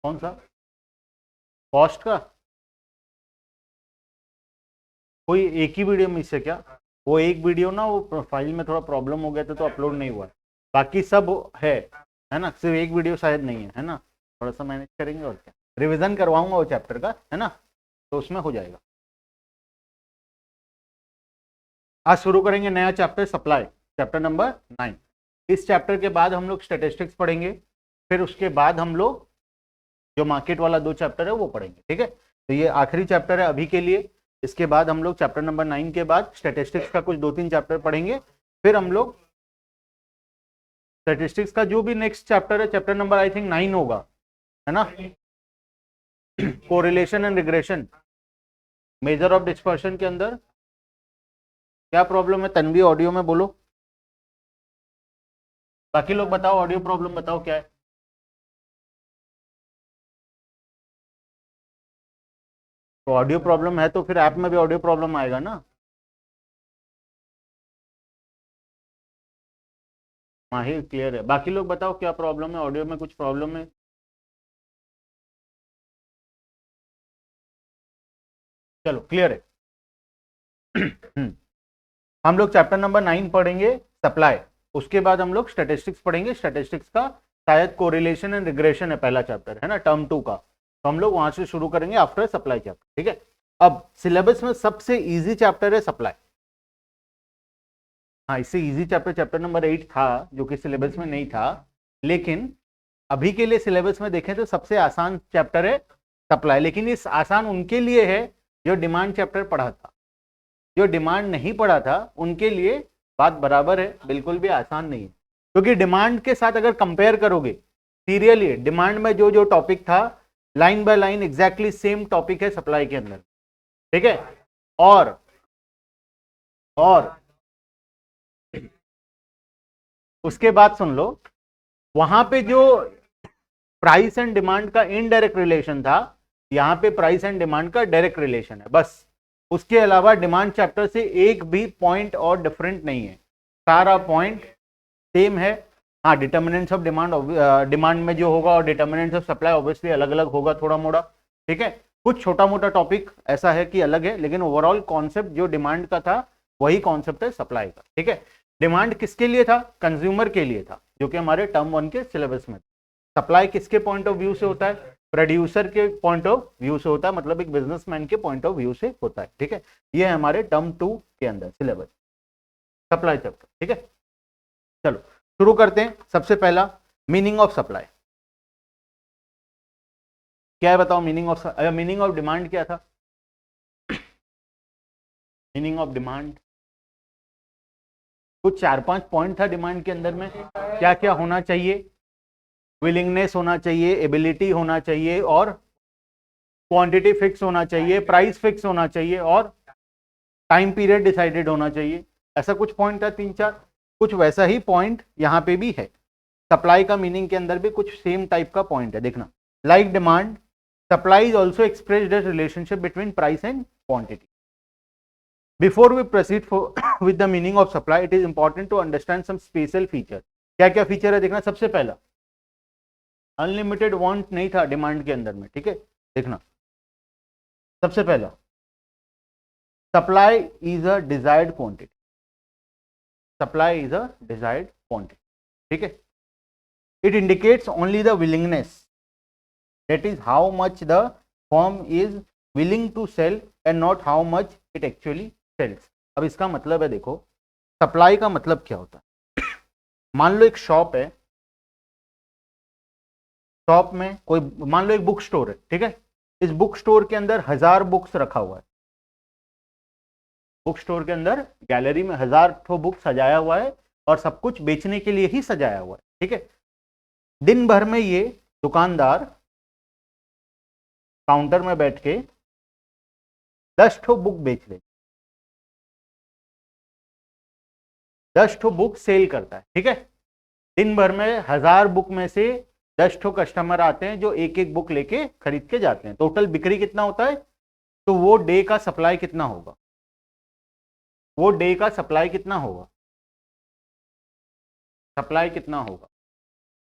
कौन सा? कॉस्ट का? कोई एक ही वीडियो मिस है क्या? वो एक वीडियो ना वो फाइल में थोड़ा प्रॉब्लम हो गया था तो अपलोड नहीं हुआ है। बाकी सब है ना, सिर्फ एक वीडियो शायद नहीं है ना। थोड़ा सा मैनेज करेंगे और क्या, रिवीजन करवाऊंगा वो चैप्टर का, है ना, तो उसमें हो जाएगा। आज शुरू करेंगे नया चैप्टर सप्लाई, चैप्टर नंबर 9। इस चैप्टर के बाद हम लोग स्टैटिस्टिक्स पढ़ेंगे, फिर उसके बाद हम लोग जो मार्केट वाला 2 चैप्टर है वो पढ़ेंगे, ठीक है। तो ये आखिरी चैप्टर है अभी के लिए। इसके बाद हम लोग चैप्टर नंबर 9 के बाद स्टैटिस्टिक्स का कुछ 2-3 चैप्टर पढ़ेंगे। फिर हम लोग स्टैटिस्टिक्स का जो भी नेक्स्ट चैप्टर है, चैप्टर नंबर आई थिंक 9 होगा, है ना, correlation and regression, measure of dispersion के अंदर। क्या प्रॉब्लम है तन्वी, ऑडियो में बोलो। बाकी लोग बताओ, ऑडियो प्रॉब्लम बताओ क्या है। तो ऑडियो प्रॉब्लम है तो फिर ऐप में भी ऑडियो प्रॉब्लम आएगा ना। माहिर क्लियर है, बाकी लोग बताओ क्या प्रॉब्लम है, ऑडियो में कुछ प्रॉब्लम है। चलो क्लियर है। हम लोग चैप्टर नंबर 9 पढ़ेंगे सप्लाई, उसके बाद हम लोग स्टैटिस्टिक्स पढ़ेंगे। स्टैटिस्टिक्स का शायद कोरिलेशन एंड रिग्रेशन है पहला चैप्टर, है ना, टर्म 2 का, तो हम लोग वहां से शुरू करेंगे आफ्टर सप्लाई चैप्टर, ठीक है। अब सिलेबस में सबसे इजी चैप्टर है सप्लाई। हाँ, इससे इजी चैप्टर चैप्टर नंबर 8 था जो कि सिलेबस में नहीं था, लेकिन अभी के लिए सिलेबस में देखें तो सबसे आसान चैप्टर है सप्लाई। लेकिन इस आसान उनके लिए है जो डिमांड चैप्टर पढ़ा था। जो डिमांड नहीं पढ़ा था उनके लिए बात बराबर है, बिल्कुल भी आसान नहीं है, क्योंकि डिमांड के साथ अगर कंपेयर करोगे सीरियली, डिमांड में जो जो टॉपिक था line by line exactly same topic है सप्लाई के अंदर, ठीक है। और उसके बाद सुन लो, वहां पे जो प्राइस एंड डिमांड का इनडायरेक्ट रिलेशन था, यहां पे प्राइस एंड डिमांड का डायरेक्ट रिलेशन है बस। उसके अलावा डिमांड चैप्टर से एक भी पॉइंट और डिफरेंट नहीं है, सारा पॉइंट सेम है। हाँ, डिटर्मिनेंट्स ऑफ डिमांड, डिमांड में जो होगा और डिटर्मिनेंट्स ऑफ सप्लाई ऑब्वियसली अलग अलग होगा थोड़ा मोड़ा, ठीक है। कुछ छोटा मोटा टॉपिक ऐसा है कि अलग है, लेकिन ओवरऑल कॉन्सेप्ट जो डिमांड का था वही कॉन्सेप्ट है सप्लाई का, ठीक है। डिमांड किसके लिए था? कंज्यूमर के लिए था, जो कि हमारे टर्म 1 के सिलेबस में। सप्लाई किसके पॉइंट ऑफ व्यू से होता है? प्रोड्यूसर के पॉइंट ऑफ व्यू से होता है, मतलब एक बिजनेसमैन के पॉइंट ऑफ व्यू से होता है, ठीक है। ये है हमारे टर्म 2 के अंदर सिलेबस, सप्लाई चैप्टर, ठीक है। चलो शुरू करते हैं। सबसे पहला मीनिंग ऑफ सप्लाई क्या है, बताओ। मीनिंग ऑफ डिमांड क्या था? मीनिंग ऑफ डिमांड कुछ 4-5 पॉइंट था डिमांड के अंदर में। क्या क्या होना चाहिए? विलिंगनेस होना चाहिए, एबिलिटी होना चाहिए, और क्वांटिटी फिक्स होना चाहिए, प्राइस फिक्स होना चाहिए, और टाइम पीरियड डिसाइडेड होना चाहिए। ऐसा कुछ पॉइंट था 3-4। कुछ वैसा ही पॉइंट यहाँ पे भी है। सप्लाई का मीनिंग के अंदर भी कुछ सेम टाइप का पॉइंट है, देखना। Like demand, supply is also expressed as relationship between price and quantity. Before we proceed with the meaning of supply, it is important to understand some special feature. क्या क्या feature है देखना। सबसे पहला, unlimited want नहीं था demand के अंदर में, ठीक है। देखना, सबसे पहला, supply is a desired quantity. Supply is a desired quantity, ठीक है। It indicates only the willingness, that is how much the firm is willing to sell and not how much it actually sells. अब इसका मतलब है, देखो supply का मतलब क्या होता है। मान लो एक शॉप है, शॉप में कोई, मान लो एक बुक स्टोर है, ठीक है। इस बुक स्टोर के अंदर 1000 बुक्स रखा हुआ है। बुक स्टोर के अंदर गैलरी में 1000 ठो बुक सजाया हुआ है, और सब कुछ बेचने के लिए ही सजाया हुआ है, ठीक है। दिन भर में ये दुकानदार काउंटर में बैठ के 10 ठो बुक बेच ले, 10 ठो बुक सेल करता है, ठीक है। दिन भर में 1000 बुक में से 10 ठो कस्टमर आते हैं जो एक एक बुक लेके खरीद के जाते हैं। टोटल बिक्री कितना होता है? तो वो डे का सप्लाई कितना होगा? वो डे का सप्लाई कितना होगा? सप्लाई कितना होगा?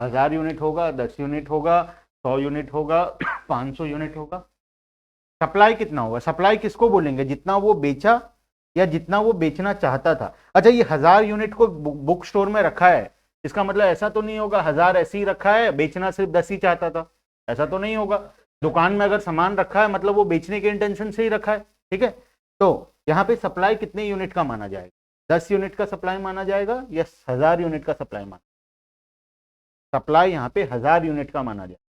1000 यूनिट होगा, 10 यूनिट होगा, 100 यूनिट होगा, 500 यूनिट होगा। सप्लाई कितना होगा? सप्लाई किसको बोलेंगे? जितना वो बेचा या जितना वो बेचना चाहता था। अच्छा, ये 1000 यूनिट को बुक स्टोर में रखा है, इसका मतलब ऐसा तो नहीं होगा 1000 ऐसे ही रखा है, बेचना सिर्फ 10 ही चाहता था, ऐसा तो नहीं होगा। दुकान में अगर सामान रखा है मतलब वो बेचने के इंटेंशन से ही रखा है, ठीक है। तो यहाँ पे सप्लाई कितने यूनिट का माना जाएगा? 10 यूनिट का सप्लाई माना जाएगा या 1000 यूनिट का सप्लाई माना? सप्लाई यहाँ पे 1000 यूनिट का माना जाएगा।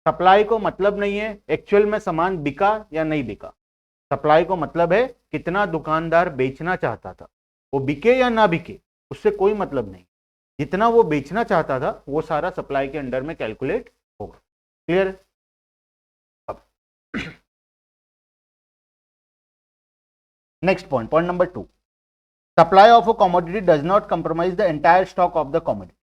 सप्लाई को मतलब नहीं है एक्चुअल में सामान बिका या नहीं बिका, सप्लाई को मतलब है कितना दुकानदार बेचना चाहता था, वो बिके या ना बिके उससे कोई मतलब नहीं, जितना वो बेचना चाहता था वो सारा सप्लाई के अंडर में कैलकुलेट होगा। क्लियर? अब next point, point number 2, supply of a commodity does not compromise the entire stock of the commodity.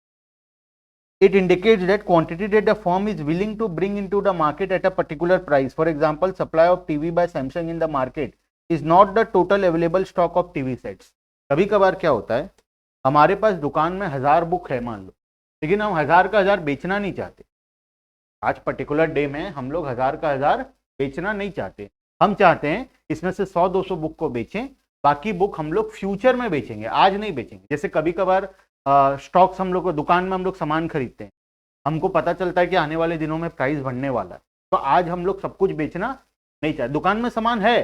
It indicates that quantity that the firm is willing to bring into the market at a particular price. For example, supply of TV by Samsung in the market is not the total available stock of TV sets. कभी कभार क्या होता है, हमारे पास दुकान में 1000 book है मान लो, लेकिन हम 1000 का 1000 बेचना नहीं चाहते। आज पर्टिकुलर डे में हम लोग 1000 का 1000 बेचना नहीं चाहते, हम चाहते हैं इसमें से 100-200 बुक को बेचें, बाकी बुक हम लोग फ्यूचर में बेचेंगे, आज नहीं बेचेंगे। जैसे कभी कभार स्टॉक्स हम लोग दुकान में हम लोग सामान खरीदते हैं, हमको पता चलता है कि आने वाले दिनों में प्राइस बढ़ने वाला है, तो आज हम लोग सब कुछ बेचना नहीं चाहते। दुकान में सामान है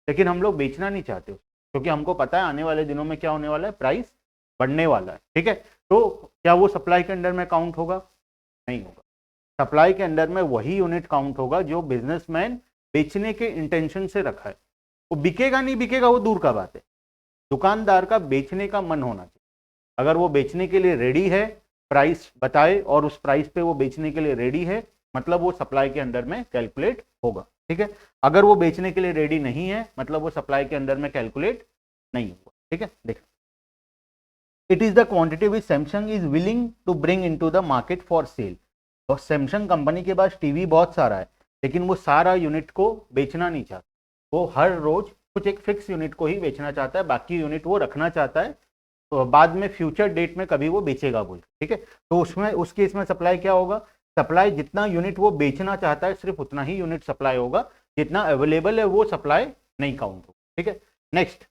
लेकिन हम लोग बेचना नहीं चाहते क्योंकि हमको पता है आने वाले दिनों में क्या होने वाला है, प्राइस बढ़ने वाला है, ठीक है। तो क्या वो सप्लाई के अंडर में काउंट होगा? नहीं होगा। सप्लाई के अंडर में वही यूनिट काउंट होगा जो बिजनेसमैन बेचने के इंटेंशन से रखा है। वो बिकेगा नहीं बिकेगा वो दूर का बात है, दुकानदार का बेचने का मन होना चाहिए। अगर वो बेचने के लिए रेडी है, प्राइस बताए और उस प्राइस पे वो बेचने के लिए रेडी है, मतलब वो सप्लाई के अंडर में कैलकुलेट होगा, ठीक है। अगर वो बेचने के लिए रेडी नहीं है मतलब वो सप्लाई के अंडर में कैलकुलेट नहीं होगा, ठीक है। देखो, it is the quantity which Samsung is willing to bring into the market for sale. और सैमसंग कंपनी के पास टीवी बहुत सारा है लेकिन वो सारा यूनिट को बेचना नहीं चाहता, वो हर रोज कुछ एक फिक्स यूनिट को ही बेचना चाहता है, बाकी यूनिट वो रखना चाहता है, तो बाद में फ्यूचर डेट में कभी वो बेचेगा बोल, ठीक है। तो उसमें उस केस में सप्लाई क्या होगा? सप्लाई जितना यूनिट वो बेचना चाहता है सिर्फ उतना ही यूनिट सप्लाई होगा, जितना अवेलेबल है वो सप्लाई नहीं काउंट होगा, ठीक है। नेक्स्ट,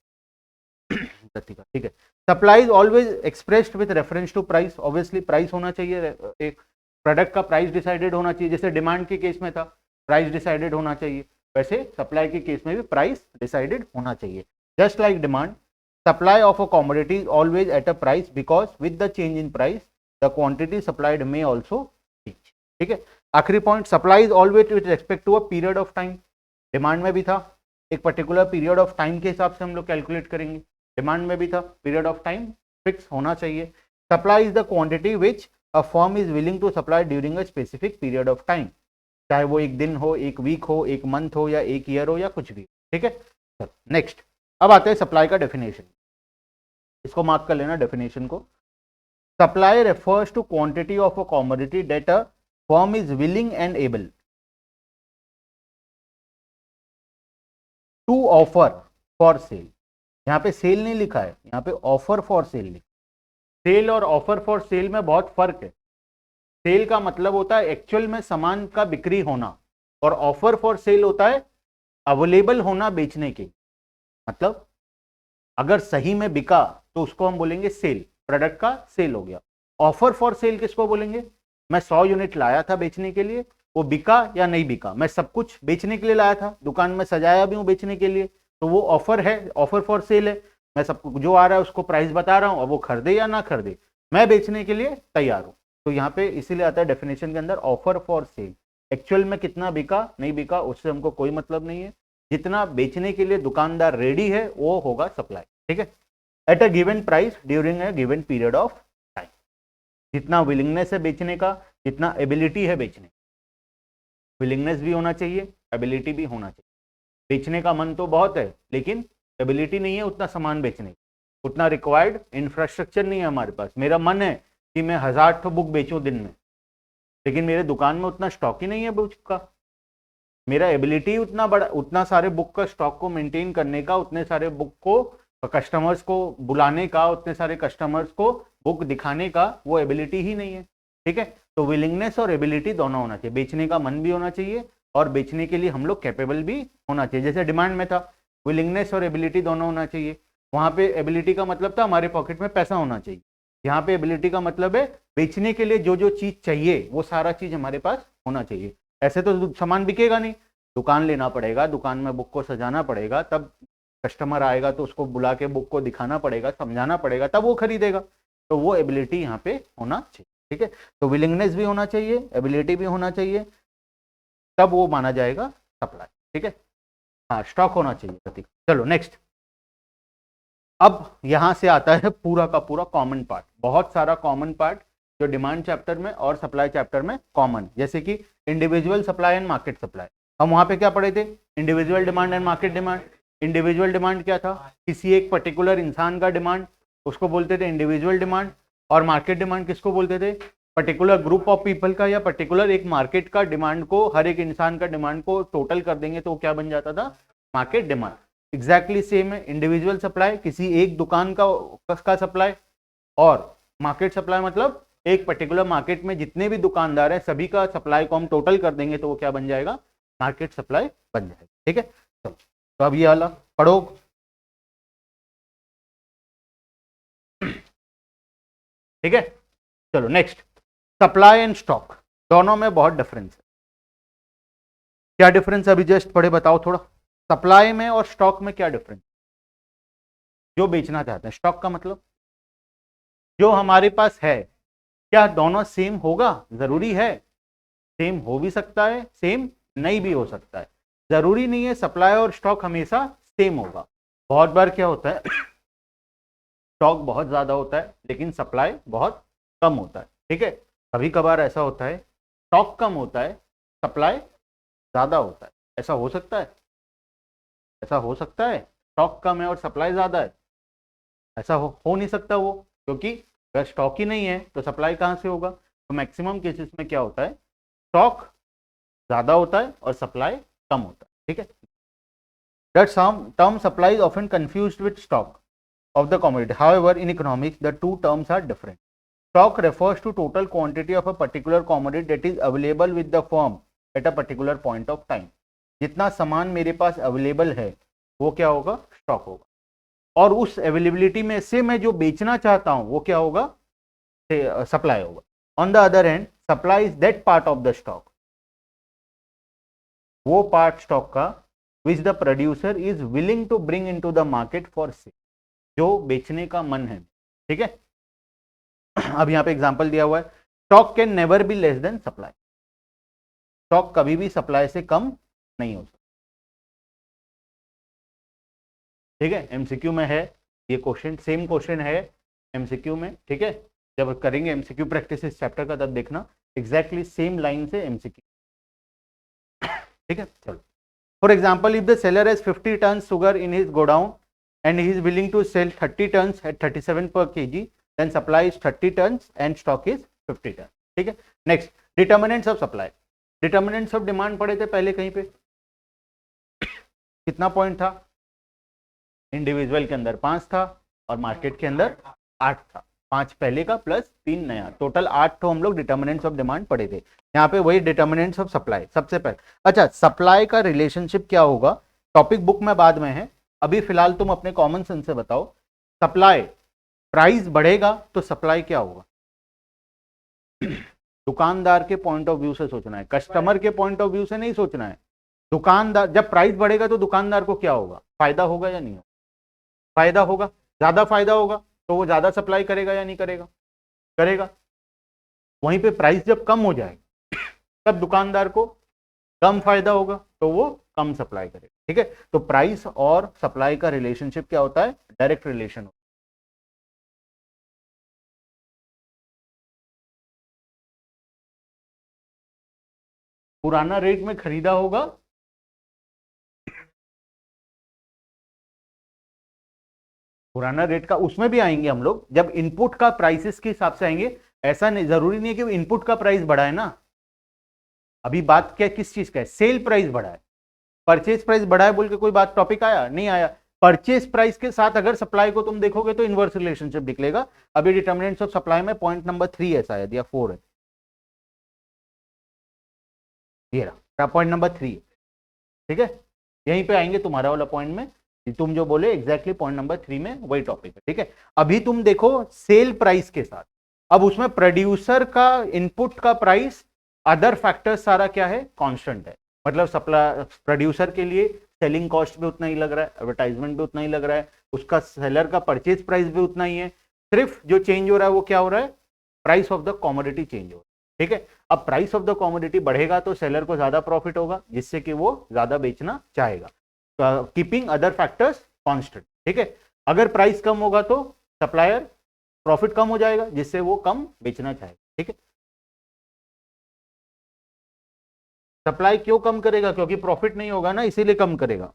ठीक है, supply is always expressed with reference to price. Obviously price होना चाहिए, एक प्रोडक्ट का प्राइस डिसाइडेड होना चाहिए, जैसे डिमांड के केस में था प्राइस डिसाइडेड होना चाहिए, वैसे सप्लाई के केस में भी प्राइस डिसाइडेड होना चाहिए। Just like demand, supply of a commodity is always at a price because with the change in price the quantity supplied may also change, ठीक है। आखिरी point, supply is always with respect to a period of time. Demand में भी था एक particular period of time के हिसाब से हम लोग कैलकुलेट करेंगे, डिमांड में भी था पीरियड ऑफ टाइम फिक्स होना चाहिए। Supply is the quantity which a firm is willing to supply during a specific period of time, चाहे वो एक दिन हो, एक वीक हो, एक मंथ हो या एक ईयर हो या कुछ भी, ठीक है। नेक्स्ट, अब आते हैं सप्लाई का डेफिनेशन, इसको मार्क कर लेना डेफिनेशन को। Supply refers to quantity of a commodity that a firm is willing and able to offer for sale. यहाँ पे सेल नहीं लिखा है, यहाँ पे ऑफर फॉर सेल लिखा। सेल और ऑफर फॉर सेल में बहुत फर्क है। सेल का मतलब होता है एक्चुअल में सामान का बिक्री होना, और ऑफर फॉर सेल होता है अवेलेबल होना बेचने के। मतलब अगर सही में बिका तो उसको हम बोलेंगे सेल, प्रोडक्ट का सेल हो गया। ऑफर फॉर सेल किसको बोलेंगे? मैं 100 यूनिट लाया था बेचने के लिए, वो बिका या नहीं बिका, मैं सब कुछ बेचने के लिए लाया था, दुकान में सजाया भी हूँ बेचने के लिए, तो वो ऑफर है, ऑफर फॉर सेल है। मैं सब जो आ रहा है उसको प्राइस बता रहा हूँ, अब वो खरीदे या ना खरीदे, मैं बेचने के लिए तैयार हूँ। तो यहाँ पे इसीलिए आता है डेफिनेशन के अंदर ऑफर फॉर सेल। एक्चुअल में कितना बिका नहीं बिका उससे हमको कोई मतलब नहीं है, जितना बेचने के लिए दुकानदार रेडी है वो होगा सप्लाई, ठीक है। At a given price during a given period of time, जितना विलिंगनेस है बेचने का, जितना एबिलिटी है बेचने का। विलिंगनेस भी होना चाहिए, एबिलिटी भी होना चाहिए। बेचने का मन तो बहुत है लेकिन एबिलिटी नहीं है उतना सामान बेचने का, उतना रिक्वायर्ड इंफ्रास्ट्रक्चर नहीं है हमारे पास। मेरा मन है कि मैं 1000 बुक बेचूं दिन में, लेकिन मेरे दुकान में उतना स्टॉक ही नहीं है बुक का, मेरा एबिलिटी उतना बड़ा, उतना सारे बुक का स्टॉक को मेंटेन करने का, उतने सारे बुक को कस्टमर्स को बुलाने का, उतने सारे कस्टमर्स को बुक दिखाने का वो एबिलिटी ही नहीं है। ठीक है। तो विलिंगनेस और एबिलिटी दोनों होना चाहिए, बेचने का मन भी होना चाहिए और बेचने के लिए हम लोग कैपेबल भी होना चाहिए। जैसे डिमांड में था, विलिंगनेस और एबिलिटी दोनों होना चाहिए। वहां पे एबिलिटी का मतलब था हमारे पॉकेट में पैसा होना चाहिए, यहाँ पे एबिलिटी का मतलब है बेचने के लिए जो जो चीज चाहिए वो सारा चीज हमारे पास होना चाहिए। ऐसे तो सामान बिकेगा नहीं, दुकान लेना पड़ेगा, दुकान में बुक को सजाना पड़ेगा, तब कस्टमर आएगा तो उसको बुला के बुक को दिखाना पड़ेगा, समझाना पड़ेगा, तब वो खरीदेगा। तो वो एबिलिटी यहाँ पे होना चाहिए, ठीक है। तो विलिंगनेस भी होना चाहिए, एबिलिटी भी होना चाहिए, तब वो माना जाएगा सप्लाई, ठीक है। हाँ, स्टॉक होना चाहिए प्रतीक। चलो नेक्स्ट। अब यहां से आता है पूरा का पूरा कॉमन पार्ट, बहुत सारा कॉमन पार्ट जो डिमांड चैप्टर में और सप्लाई चैप्टर में कॉमन, जैसे कि individual supply and market supply. हम वहां पे क्या पढ़े थे? Individual demand and market demand. Individual demand क्या था? किसी एक पर्टिकुलर इंसान का डिमांड, उसको बोलते थे इंडिविजुअल डिमांड। और मार्केट डिमांड किसको बोलते थे? पर्टिकुलर ग्रुप ऑफ पीपल का या पर्टिकुलर एक मार्केट का डिमांड को, हर एक इंसान का डिमांड को टोटल कर देंगे तो क्या बन जाता था? Market demand. एग्जैक्टली सेम है इंडिविजुअल सप्लाई, किसी एक दुकान का सप्लाई, और मार्केट सप्लाई मतलब एक पर्टिकुलर मार्केट में जितने भी दुकानदार हैं सभी का सप्लाई को हम टोटल कर देंगे तो वो क्या बन जाएगा? मार्केट सप्लाई बन जाएगा, ठीक है। चलो, तो अब ये वाला पढ़ो। ठीक है, चलो नेक्स्ट। सप्लाई एंड स्टॉक दोनों में बहुत डिफरेंस है। क्या डिफरेंस अभी जस्ट पढ़े, बताओ थोड़ा। सप्लाई में और स्टॉक में क्या डिफरेंस? जो बेचना चाहते हैं, स्टॉक का मतलब जो हमारे पास है, क्या दोनों सेम होगा? जरूरी है? सेम हो भी सकता है, सेम नहीं भी हो सकता है, जरूरी नहीं है सप्लाई और स्टॉक हमेशा सेम होगा। बहुत बार क्या होता है, स्टॉक बहुत ज्यादा होता है लेकिन सप्लाई बहुत कम होता है, ठीक है। कभी कभार ऐसा होता है स्टॉक कम होता है, सप्लाई ज्यादा होता है, ऐसा हो सकता है। ऐसा हो सकता है स्टॉक कम है और सप्लाई ज्यादा है, ऐसा हो नहीं सकता वो, क्योंकि अगर स्टॉक ही नहीं है तो सप्लाई कहाँ से होगा? तो मैक्सिमम केसेस में क्या होता है, स्टॉक ज्यादा होता है और सप्लाई कम होता है, ठीक है। That term supply is often confused with stock of the commodity. However, in economics, the two terms are different. Stock refers to total quantity of a particular commodity that is available with the firm at a particular point of time. जितना सामान मेरे पास available है वो क्या होगा? Stock होगा। और उस अवेलेबिलिटी में से मैं जो बेचना चाहता हूं वो क्या होगा? सप्लाई होगा। On the other hand, supply is that part of the stock, वो पार्ट स्टॉक का which the producer is willing to bring into the market for sale, जो बेचने का मन है, ठीक है। अब यहां पे एग्जांपल दिया हुआ है, stock can never be less than supply. Stock कभी भी सप्लाई से कम नहीं हो सकता, ठीक है। एमसीक्यू में है ये क्वेश्चन, सेम क्वेश्चन है एमसीक्यू में, ठीक है। जब करेंगे एमसीक्यू प्रैक्टिस इस चैप्टर का तब देखना एग्जैक्टली सेम लाइन से एमसीक्यू, ठीक है। चलो, for example, if the seller has 50 ton sugar in his godown and he is willing to sell 30 tons at 37 per kg, then supply is 30 tons and stock is 50 tons, ठीक है। Next, determinants of supply. Determinants of demand पढ़े थे पहले कहीं पे, कितना point था? Individual के अंदर 5 था और मार्केट के अंदर 8 था। 5 पहले का प्लस 3 नया, टोटल 8 तो हम लोग डिटर्मिनेंट्स ऑफ डिमांड पढ़े थे। यहाँ पे वही डिटर्मिनेंट्स ऑफ सप्लाई सबसे पहले। अच्छा, सप्लाई का रिलेशनशिप क्या होगा? टॉपिक बुक में बाद में है, अभी फिलहाल तुम अपने कॉमन सेंस से बताओ। सप्लाई, प्राइस बढ़ेगा तो सप्लाई क्या होगा? दुकानदार के पॉइंट ऑफ व्यू से सोचना है, कस्टमर के पॉइंट ऑफ व्यू से नहीं सोचना है। दुकानदार, जब प्राइस बढ़ेगा तो दुकानदार को क्या होगा? फायदा होगा या नहीं होगा? फायदा होगा, ज्यादा फायदा होगा तो वो ज्यादा सप्लाई करेगा या नहीं करेगा? करेगा। वहीं पे प्राइस जब कम हो जाएगा तब दुकानदार को कम फायदा होगा तो वो कम सप्लाई करेगा, ठीक है। तो प्राइस और सप्लाई का रिलेशनशिप क्या होता है? डायरेक्ट रिलेशन होता है। पुराना रेट में खरीदा होगा, पुराना रेट का उसमें भी आएंगे हम लोग जब इनपुट का प्राइसेस के हिसाब से आएंगे। ऐसा नहीं, जरूरी नहीं है कि इनपुट का प्राइस बढ़ा है ना। अभी बात क्या किस चीज का है? सेल प्राइस बढ़ा है, परचेज प्राइस बढ़ा है बोल के कोई बात टॉपिक आया? नहीं आया। परचेज प्राइस के साथ अगर सप्लाई को तुम देखोगे तो इनवर्स रिलेशनशिप निकलेगा। अभी डिटर्मिनेंट्स ऑफ सप्लाई में पॉइंट नंबर 3 है शायद या 4 है, ये रहा पॉइंट नंबर 3, ठीक है, यहीं पे आएंगे तुम्हारा वाला पॉइंट में, तुम जो बोले एग्जैक्टली पॉइंट नंबर 3 में वही टॉपिक है, ठीक है। अभी तुम देखो सेल प्राइस के साथ, अब उसमें प्रोड्यूसर का इनपुट का प्राइस, अदर फैक्टर्स सारा क्या है, कांस्टेंट है, मतलब सप्लाई प्रोड्यूसर के लिए सेलिंग कॉस्ट भी उतना ही लग रहा है, एडवर्टाइजमेंट भी उतना ही लग रहा है, उसका सेलर का परचेज प्राइस भी उतना ही है, सिर्फ जो चेंज हो रहा है वो क्या हो रहा है, price of the commodity change हो रहा है, ठीक है। अब प्राइस ऑफ द कॉमोडिटी बढ़ेगा तो सेलर को ज्यादा प्रॉफिट होगा, जिससे कि वो ज्यादा बेचना चाहेगा, कीपिंग अदर फैक्टर्स कांस्टेंट, ठीक है। अगर प्राइस कम होगा तो सप्लायर प्रॉफिट कम हो जाएगा, जिससे वो कम बेचना चाहेगा, ठीक है। सप्लाई क्यों कम करेगा, क्योंकि प्रॉफिट नहीं होगा ना, इसीलिए कम करेगा,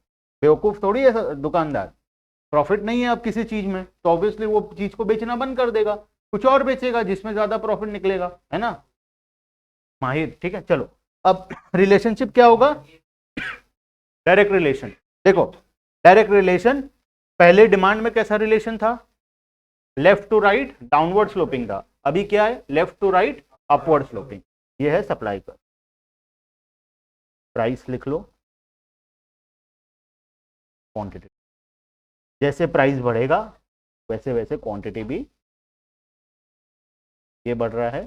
बेवकूफ थोड़ी है दुकानदार, प्रॉफिट नहीं है अब किसी चीज में तो ऑब्वियसली वो चीज को बेचना बंद कर देगा, कुछ और बेचेगा जिसमें ज्यादा प्रॉफिट निकलेगा, है ना माहिर, ठीक है। चलो अब रिलेशनशिप क्या होगा, डायरेक्ट रिलेशन, देखो डायरेक्ट रिलेशन पहले डिमांड में कैसा रिलेशन था, left to right downward sloping था, अभी क्या है, left to right upward sloping, ये है सप्लाई का, प्राइस लिख लो, क्वांटिटी, जैसे प्राइस बढ़ेगा वैसे वैसे क्वांटिटी भी ये बढ़ रहा है,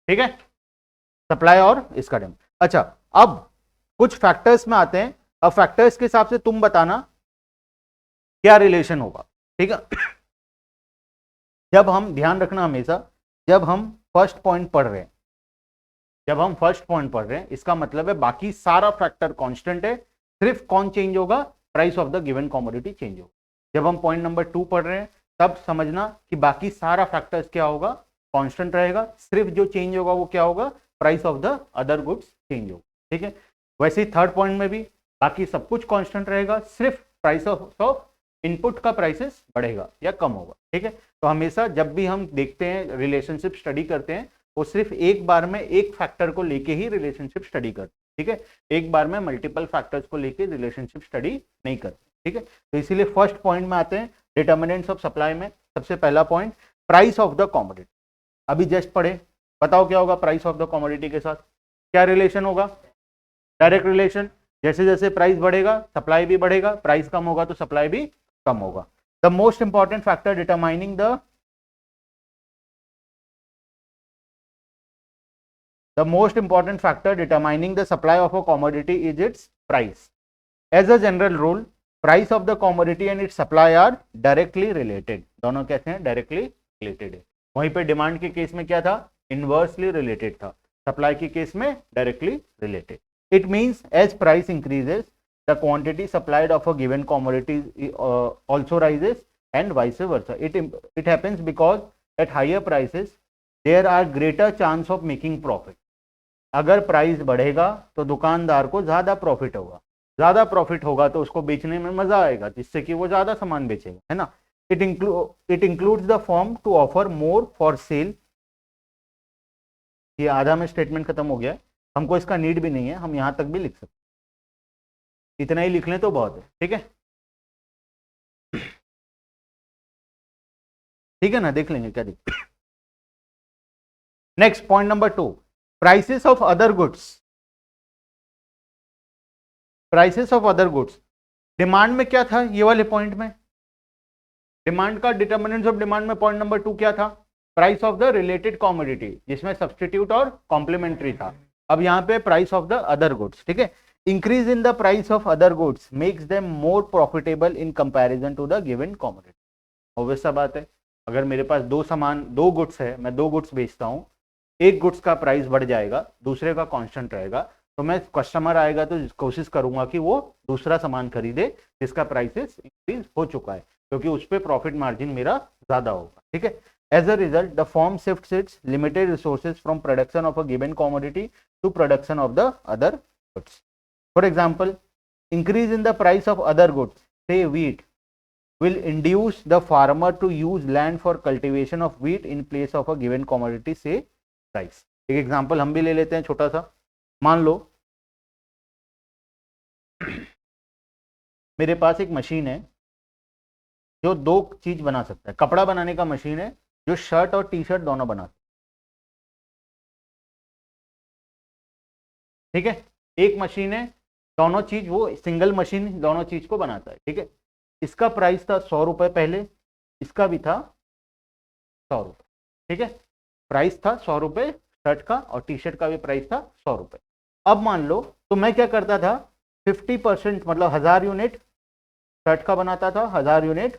ठीक है, सप्लाई और इसका डिमांड। अच्छा अब कुछ फैक्टर्स में आते हैं, अब फैक्टर्स के हिसाब से तुम बताना क्या रिलेशन होगा, ठीक है। जब हम ध्यान रखना हमेशा, जब हम फर्स्ट पॉइंट पढ़ रहे हैं, जब हम फर्स्ट पॉइंट पढ़ रहे हैं इसका मतलब है बाकी सारा फैक्टर कांस्टेंट है, सिर्फ कौन चेंज होगा, price of the given commodity change होगा। जब हम पॉइंट नंबर 2 पढ़ रहे हैं तब समझना कि बाकी सारा फैक्टर्स क्या होगा, कांस्टेंट रहेगा, सिर्फ जो चेंज होगा वो क्या होगा, price of the other goods change होगा, ठीक है। वैसे ही थर्ड पॉइंट में भी बाकी सब कुछ कांस्टेंट रहेगा, सिर्फ प्राइस ऑफ इनपुट का प्राइसेस बढ़ेगा या कम होगा, ठीक है। तो हमेशा जब भी हम देखते हैं रिलेशनशिप स्टडी करते हैं, वो सिर्फ एक बार में एक फैक्टर को लेके ही रिलेशनशिप स्टडी करते हैं, ठीक है, एक बार में मल्टीपल फैक्टर्स को लेके रिलेशनशिप स्टडी नहीं करते, ठीक है। तो इसीलिए फर्स्ट पॉइंट में आते हैं डिटर्मिनेंट्स ऑफ सप्लाई में, सबसे पहला point price of the commodity, अभी जस्ट पढ़े, बताओ क्या होगा प्राइस ऑफ द कमोडिटी के साथ, क्या रिलेशन होगा, डायरेक्ट रिलेशन, जैसे जैसे प्राइस बढ़ेगा सप्लाई भी बढ़ेगा, प्राइस कम होगा तो सप्लाई भी कम होगा। The most important factor determining the most important factor determining the supply of a commodity is its price. As a general rule, price of the commodity and its supply are directly related, दोनों कैसे हैं, directly related है। वहीं पे demand के case में क्या था, इनवर्सली रिलेटेड था, सप्लाई के केस में directly related. It means as price increases the quantity supplied of a given commodity also rises and vice versa. It happens because at higher prices there are greater chance of making profit. अगर price बढ़ेगा तो दुकानदार को ज्यादा profit होगा, ज्यादा profit होगा तो उसको बेचने में मजा आएगा, जिससे कि वो ज्यादा सामान बेचेगा, है ना। It includes the firm to offer more for sale, ये आधा में स्टेटमेंट खत्म हो गया, हमको इसका नीड भी नहीं है, हम यहां तक भी लिख सकते, इतना ही लिख लें तो बहुत है, ठीक है, ठीक है ना, देख लेंगे क्या दिख। Next point number 2, prices of other goods, prices of other goods, demand में क्या था, ये वाले पॉइंट में डिमांड का डिटर्मिनेंट्स ऑफ डिमांड में पॉइंट नंबर 2 क्या था, price of the related commodity, जिसमें सब्सटीट्यूट और कॉम्प्लीमेंट्री था। अब यहाँ पे price of the other goods, ठीक है, increase in the price of other goods makes them more profitable in comparison to the given commodity. Obvious सा बात है, अगर मेरे पास दो गुड्स है, मैं 2 गुड्स बेचता हूँ, एक गुड्स का प्राइस बढ़ जाएगा, दूसरे का कांस्टेंट रहेगा, तो मैं कस्टमर आएगा तो कोशिश करूंगा कि वो दूसरा सामान खरीदे जिसका प्राइसेस इंक्रीज हो चुका है, क्योंकि उस पर प्रॉफिट मार्जिन मेरा ज्यादा होगा, ठीक है। As a result the firm shifts its limited resources from production of a given commodity to production of the other goods. For example, increase in the price of other goods, say wheat, will induce the farmer to use land for cultivation of wheat in place of a given commodity, say rice। एक example हम भी ले लेते हैं छोटा सा, मान लो मेरे पास एक मशीन है जो 2 चीज बना सकता है, कपड़ा बनाने का मशीन है जो शर्ट और टी शर्ट दोनों बना सकता है, ठीक है, एक मशीन है, दोनों चीज, वो सिंगल मशीन दोनों चीज को बनाता है। ठीक है, इसका प्राइस था 100 रुपए पहले, इसका भी था 100 रुपए। ठीक है, प्राइस था 100 रुपए शर्ट का, और टी शर्ट का भी प्राइस था 100 रुपए। अब मान लो, तो मैं क्या करता था, 50% मतलब 1000 यूनिट शर्ट का बनाता था, 1000 यूनिट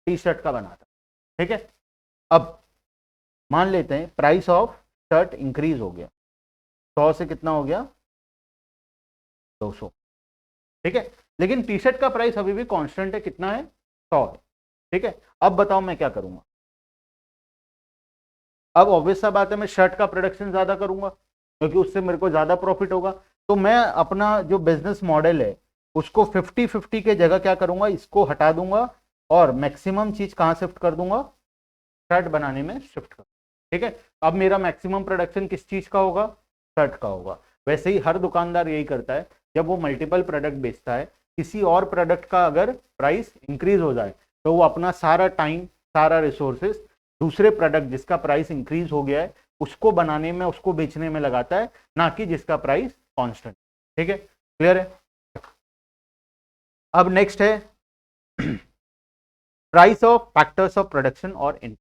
टी शर्ट का बनाता। ठीक है, अब मान लेते हैं प्राइस ऑफ शर्ट इंक्रीज हो गया, 100 से कितना हो गया, 200। ठीक है, लेकिन टी शर्ट का प्राइस अभी भी कांस्टेंट है, कितना है, 100 है। ठीक है, अब बताओ मैं क्या करूंगा। अब ऑब्वियस सा बात है, मैं शर्ट का प्रोडक्शन ज्यादा करूंगा क्योंकि उससे मेरे को ज्यादा प्रॉफिट होगा। तो मैं अपना जो बिजनेस मॉडल है उसको 50-50 के जगह क्या करूंगा, इसको हटा दूंगा और मैक्सिमम चीज कहाँ शिफ्ट कर दूंगा, शर्ट बनाने में शिफ्ट कर। ठीक है, अब मेरा मैक्सिमम प्रोडक्शन किस चीज का होगा, शर्ट का होगा। वैसे ही हर दुकानदार यही करता है, जब वो मल्टीपल प्रोडक्ट बेचता है, किसी और प्रोडक्ट का अगर प्राइस इंक्रीज हो जाए तो वो अपना सारा टाइम, सारा रिसोर्सेस दूसरे प्रोडक्ट जिसका प्राइस इंक्रीज हो गया है उसको बनाने में, उसको बेचने में लगाता है, ना कि जिसका प्राइस कांस्टेंट। ठीक है, क्लियर है। अब नेक्स्ट है price of factors of production और इनपुट।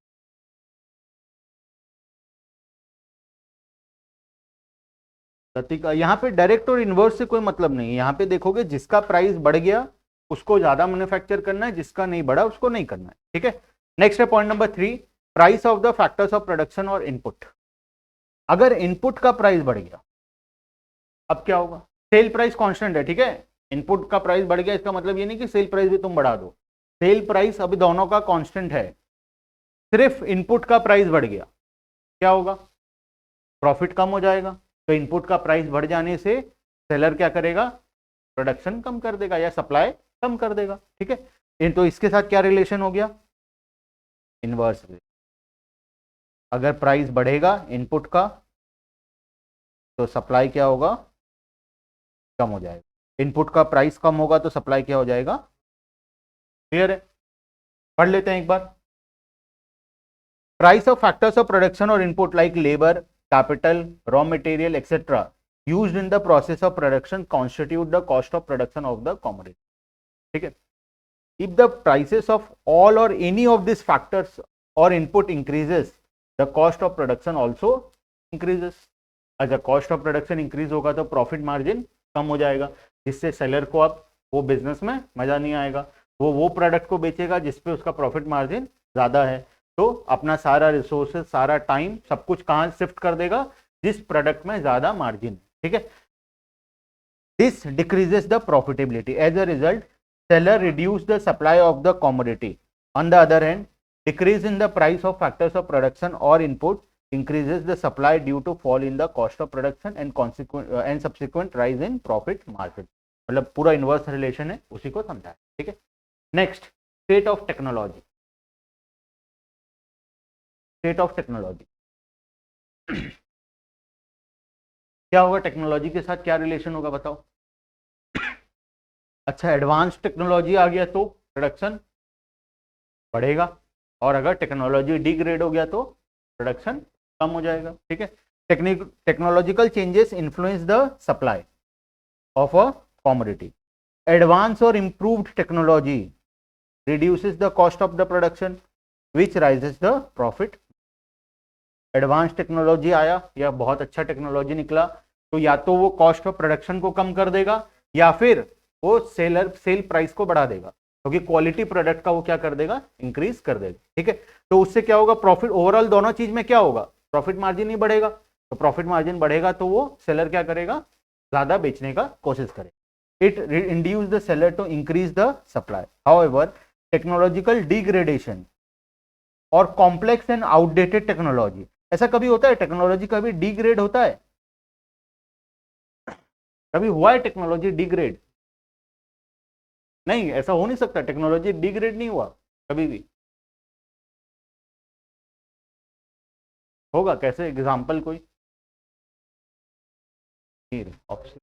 यहाँ पे डायरेक्ट और इनवर्स से कोई मतलब नहीं है। यहाँ पे देखोगे जिसका प्राइस बढ़ गया उसको ज्यादा मैन्युफैक्चर करना है, जिसका नहीं बढ़ा उसको नहीं करना है। ठीक है, नेक्स्ट है point number 3, price of the factors of production और इनपुट। अगर इनपुट का प्राइस बढ़ गया, अब क्या होगा, सेल प्राइस कांस्टेंट है। ठीक है, इनपुट का प्राइस बढ़ गया इसका मतलब ये नहीं कि सेल प्राइस भी तुम बढ़ा दो, सेल प्राइस अभी दोनों का कांस्टेंट है, सिर्फ इनपुट का प्राइस बढ़ गया, क्या होगा, प्रॉफिट कम हो जाएगा। तो इनपुट का प्राइस बढ़ जाने से सेलर क्या करेगा, प्रोडक्शन कम कर देगा या सप्लाई कम कर देगा। ठीक है, तो इसके साथ क्या रिलेशन हो गया, इनवर्स। अगर प्राइस बढ़ेगा इनपुट का तो सप्लाई क्या होगा, कम हो जाएगा। इनपुट का प्राइस कम होगा तो सप्लाई क्या हो जाएगा, क्लियर है। पढ़ लेते हैं एक बार। Price of factors of production और input like labour, capital, raw material etcetera used in the process of production constitute the cost of production of the commodity. ठीक है, if the prices of all or any of these factors or input increases, the cost of production also increases. अच्छा, cost of production increase होगा तो profit margin कम हो जाएगा, जिससे seller को अब वो बिजनेस में मजा नहीं आएगा, वो प्रोडक्ट को बेचेगा जिसपे उसका प्रॉफिट मार्जिन ज्यादा है, तो अपना सारा रिसोर्सेज, सारा टाइम, सब कुछ कहाँ शिफ्ट कर देगा, जिस प्रोडक्ट में ज्यादा मार्जिन। ठीक है, this decreases the profitability, as a result seller reduce the supply of the commodity. On the other hand, decrease in the price of factors of production or input increases the supply due to fall in the cost of production and consequent and subsequent rise in profit margin. मतलब पूरा inverse relation है, उसी को समझा है। ठीक है, next, state of technology. State of technology क्या होगा, टेक्नोलॉजी के साथ क्या रिलेशन होगा बताओ। अच्छा, एडवांस टेक्नोलॉजी आ गया तो प्रोडक्शन बढ़ेगा, और अगर टेक्नोलॉजी डिग्रेड हो गया तो प्रोडक्शन कम हो जाएगा। ठीक है, technological changes influence the supply of a commodity. Advance और improved technology reduces the cost of the production which raises the profit. Advance technology आया या बहुत अच्छा टेक्नोलॉजी निकला तो या तो वो कॉस्ट ऑफ प्रोडक्शन को कम कर देगा या फिर वो सेल प्राइस को बढ़ा देगा, क्योंकि क्वालिटी प्रोडक्ट का वो क्या कर देगा, इंक्रीज कर देगा। ठीक है, तो उससे क्या होगा, प्रॉफिट ओवरऑल दोनों चीज में क्या होगा, प्रॉफिट मार्जिन ही बढ़ेगा। तो प्रॉफिट मार्जिन बढ़ेगा तो वो सेलर क्या करेगा, ज्यादा बेचने का कोशिश करेगा। It induce the seller to increase the supply. However, technological degradation और कॉम्प्लेक्स एंड आउटडेटेड टेक्नोलॉजी, ऐसा कभी होता है, टेक्नोलॉजी कभी डिग्रेड होता है, कभी हुआ है टेक्नोलॉजी डिग्रेड? नहीं, ऐसा हो नहीं सकता, टेक्नोलॉजी डिग्रेड नहीं हुआ कभी भी। होगा कैसे, एग्जांपल कोई ऑप्शन?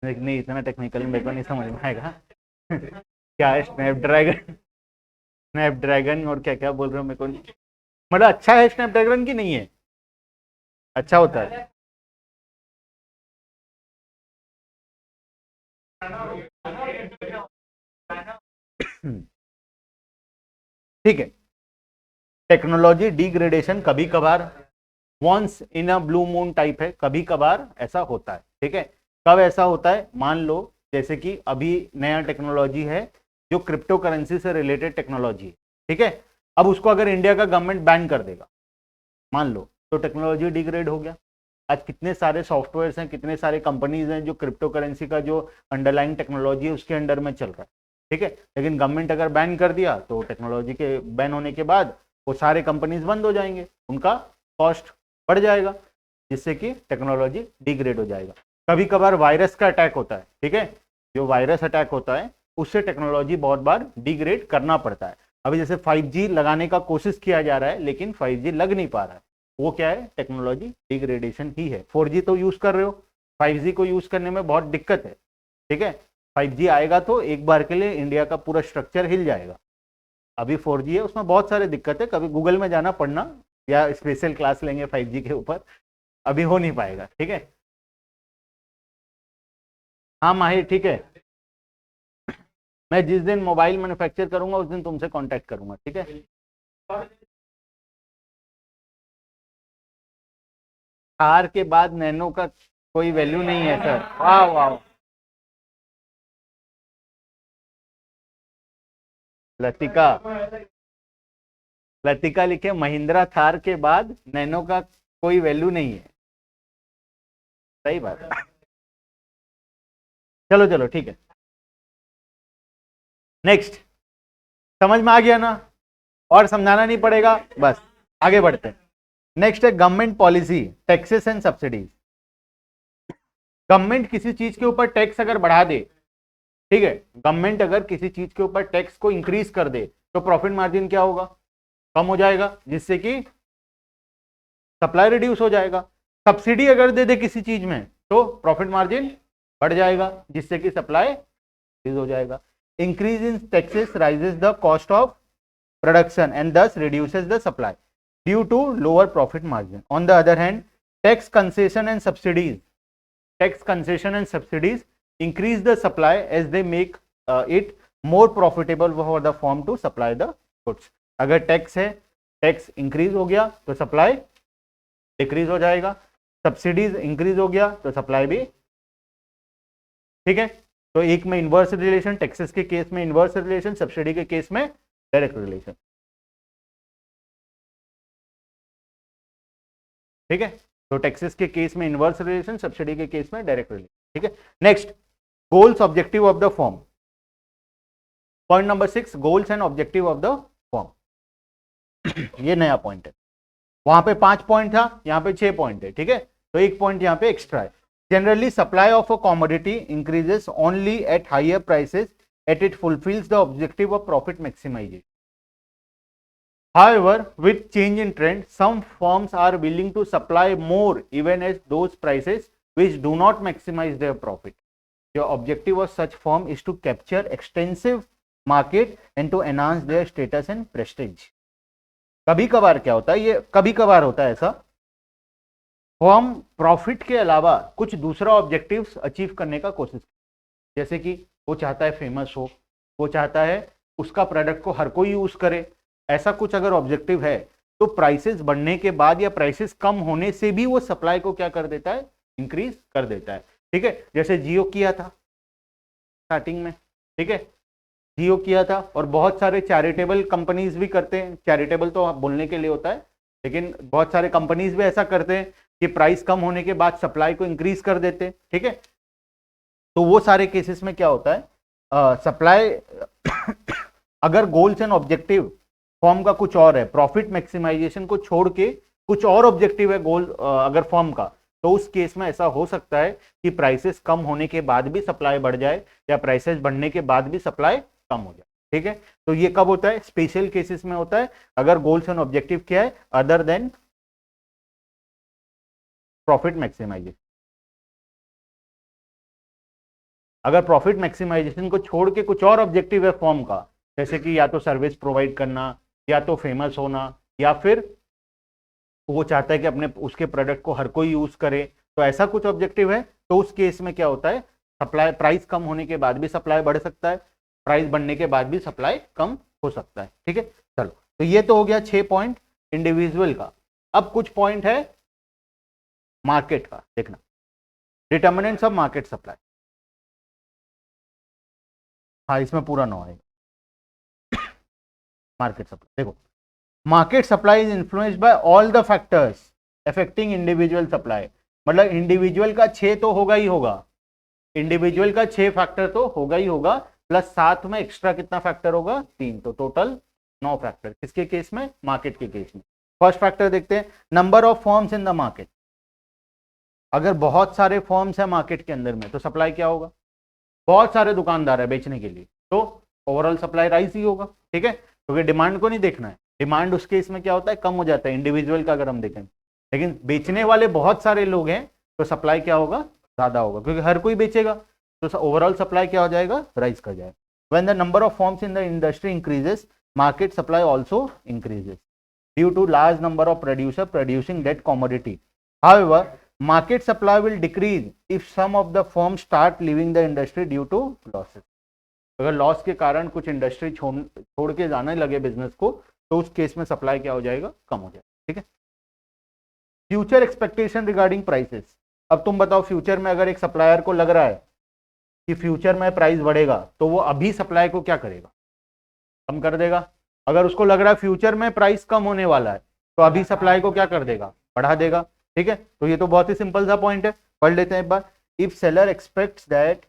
नहीं, इतना टेक्निकल मेरे को नहीं समझ में आएगा क्या है स्नैपड्रैगन? स्नैपड्रैगन और क्या क्या बोल रहे हो मेरे को मतलब अच्छा है स्नैपड्रैगन की नहीं है? अच्छा होता है। ठीक है। टेक्नोलॉजी डिग्रेडेशन कभी कभार, once in a blue moon type है, कभी कभार ऐसा होता है। ठीक है। कब ऐसा होता है? मान लो जैसे कि अभी नया टेक्नोलॉजी है जो क्रिप्टो करेंसी से रिलेटेड टेक्नोलॉजी है। ठीक है। अब उसको अगर इंडिया का गवर्नमेंट बैन कर देगा मान लो, तो टेक्नोलॉजी डिग्रेड हो गया। आज कितने सारे सॉफ्टवेयर्स हैं, कितने सारे कंपनीज हैं जो क्रिप्टो करेंसी का जो अंडरलाइन टेक्नोलॉजी है उसके अंडर में चल रहा है। ठीक है। लेकिन गवर्नमेंट अगर बैन कर दिया तो टेक्नोलॉजी के बैन होने के बाद वो सारे कंपनीज बंद हो जाएंगे, उनका कॉस्ट बढ़ जाएगा, जिससे कि टेक्नोलॉजी डिग्रेड हो जाएगा। कभी कभार वायरस का अटैक होता है। ठीक है। जो वायरस अटैक होता है उससे टेक्नोलॉजी बहुत बार डिग्रेड करना पड़ता है। अभी जैसे 5G लगाने का कोशिश किया जा रहा है लेकिन 5G लग नहीं पा रहा है, वो क्या है? टेक्नोलॉजी डिग्रेडेशन ही है। 4G तो यूज कर रहे हो, 5G को यूज करने में बहुत दिक्कत है। ठीक है। 5G आएगा तो एक बार के लिए इंडिया का पूरा स्ट्रक्चर हिल जाएगा। अभी 4G है, उसमें बहुत सारे दिक्कत है, कभी गूगल में जाना पड़ना या स्पेशल क्लास लेंगे 5G के ऊपर, अभी हो नहीं पाएगा। ठीक है। हाँ माहिर, ठीक है। मैं जिस दिन मोबाइल मैन्युफैक्चर करूंगा उस दिन तुमसे कांटेक्ट करूंगा। ठीक है। थार के बाद नैनो का कोई वैल्यू नहीं है सर। वाह वाह। लतिका, लतिका लिखे महिंद्रा थार के बाद नैनो का कोई वैल्यू नहीं है। सही बात है। चलो चलो ठीक है। नेक्स्ट, समझ में आ गया ना? और समझाना नहीं पड़ेगा, बस आगे बढ़ते हैं। नेक्स्ट है government policy, taxes and subsidies. Government किसी चीज के ऊपर टैक्स अगर बढ़ा दे, ठीक है, गवर्नमेंट अगर किसी चीज के ऊपर टैक्स को इंक्रीज कर दे तो प्रॉफिट मार्जिन क्या होगा? कम हो जाएगा, जिससे कि सप्लाई रिड्यूस हो जाएगा। सब्सिडी अगर दे दे किसी चीज में तो प्रॉफिट मार्जिन बढ़ जाएगा, जिससे कि सप्लाई इंक्रीज हो जाएगा। Increase in taxes raises the cost of production and thus reduces the supply due to lower profit margin. On the other hand, tax concession and subsidies, tax concession and subsidies increase the supply as they make it more profitable for the firm to supply the goods। अगर tax है, tax increase हो गया तो supply decrease हो जाएगा, subsidies increase हो गया तो सप्लाई भी। ठीक है। तो एक में इनवर्स रिलेशन, टैक्सेस के केस में इनवर्स रिलेशन, सब्सिडी के केस में डायरेक्ट रिलेशन। ठीक है। तो टैक्सेस के केस में इनवर्स रिलेशन, सब्सिडी के केस में डायरेक्ट रिलेशन। ठीक है। Next, goals objective of the form. Point number 6, goals and objective of the form. ये नया पॉइंट है। वहां पे 5 पॉइंट था, यहाँ पे 6 पॉइंट है। ठीक है। तो एक पॉइंट यहाँ पे एक्स्ट्रा है। Generally supply of a commodity increases only at higher prices at it fulfils the objective of profit maximisation. However, with change in trend, some firms are willing to supply more even at those prices which do not maximize their profit. The objective of such firm is to capture extensive market and to enhance their status and prestige. कभी कभार क्या होता है, ये कभी कभार होता है ऐसा, फर्म प्रॉफिट के अलावा कुछ दूसरा ऑब्जेक्टिव्स अचीव करने का कोशिश, जैसे कि वो चाहता है फेमस हो, वो चाहता है उसका प्रोडक्ट को हर कोई यूज करे, ऐसा कुछ अगर ऑब्जेक्टिव है तो प्राइसेस बढ़ने के बाद या प्राइसेस कम होने से भी वो सप्लाई को क्या कर देता है? इंक्रीज कर देता है। ठीक है। जैसे जियो किया था स्टार्टिंग में। ठीक है। जियो किया था, और बहुत सारे चैरिटेबल कंपनीज भी करते हैं। चैरिटेबल तो बोलने के लिए होता है, लेकिन बहुत सारे कंपनीज भी ऐसा करते हैं कि प्राइस कम होने के बाद सप्लाई को इंक्रीज कर देते हैं। ठीक है। तो वो सारे केसेस में क्या होता है, सप्लाई अगर गोल्स एंड ऑब्जेक्टिव फॉर्म का कुछ और है, प्रॉफिट मैक्सिमाइजेशन को छोड़ के कुछ और ऑब्जेक्टिव है गोल अगर फॉर्म का, तो उस केस में ऐसा हो सकता है कि प्राइसेस कम होने के बाद भी सप्लाई बढ़ जाए या प्राइसेस बढ़ने के बाद भी सप्लाई कम हो जाए। ठीक है। तो ये कब होता है? स्पेशल केसेस में होता है, अगर गोल्स एंड ऑब्जेक्टिव क्या है अदर देन प्रॉफिट मैक्सिमाइजेशन। अगर प्रॉफिट मैक्सिमाइजेशन को छोड़ के कुछ और ऑब्जेक्टिव है फॉर्म का, जैसे कि या तो सर्विस प्रोवाइड करना, या तो फेमस होना, या फिर वो चाहता है कि अपने उसके प्रोडक्ट को हर कोई यूज करे, तो ऐसा कुछ ऑब्जेक्टिव है, तो उस केस में क्या होता है, सप्लाई प्राइस कम होने के बाद भी सप्लाई बढ़ सकता है, प्राइस बढ़ने के बाद भी सप्लाई कम हो सकता है। ठीक है, चलो, तो ये तो हो गया 6 पॉइंट इंडिविजुअल का। अब कुछ पॉइंट है मार्केट का, देखना, डिटर्मिनेंट्स ऑफ मार्केट सप्लाई। हाँ, इसमें पूरा 9 है मार्केट सप्लाई। देखो, market supply is influenced by all the factors affecting individual supply. मतलब इंडिविजुअल का 6 तो होगा ही होगा, इंडिविजुअल का 6 फैक्टर तो होगा ही होगा, प्लस साथ में एक्स्ट्रा कितना फैक्टर होगा, 3, तो टोटल 9 फैक्टर। किसके केस में, मार्केट के केस में। फर्स्ट फैक्टर देखते हैं, number of forms in the market. अगर बहुत सारे फॉर्म्स है मार्केट के अंदर में, तो सप्लाई क्या होगा, बहुत सारे दुकानदार है बेचने के लिए, तो ओवरऑल सप्लाई राइज ही होगा। ठीक है, क्योंकि डिमांड को नहीं देखना है, डिमांड उस केस में क्या होता है, कम हो जाता है इंडिविजुअल का अगर हम देखें, लेकिन बेचने वाले बहुत सारे लोग हैं तो सप्लाई क्या होगा, ज्यादा होगा, क्योंकि हर कोई बेचेगा, तो ओवरऑल सप्लाई क्या हो जाएगा, राइज कर जाएगा। When the number of forms in the industry increases, market supply also increases due to large number of producer producing that commodity. However, market supply will decrease if some of the firms start leaving the industry due to losses। अगर loss के कारण कुछ industry छोड़ के जाने लगे business को, तो उस केस में सप्लाई क्या हो जाएगा, कम हो जाएगा। ठीक है, फ्यूचर एक्सपेक्टेशन रिगार्डिंग प्राइसेस। अब तुम बताओ, फ्यूचर में अगर एक सप्लायर को लग रहा है कि फ्यूचर में प्राइस बढ़ेगा, तो वो अभी सप्लाई को क्या करेगा, कम कर देगा। अगर उसको लग रहा है फ्यूचर में प्राइस कम होने वाला है, तो अभी सप्लाई को क्या कर देगा, बढ़ा देगा। ठीक है, तो ये तो बहुत ही सिंपल सा पॉइंट है, पढ़ लेते हैं एक बार। If seller expects that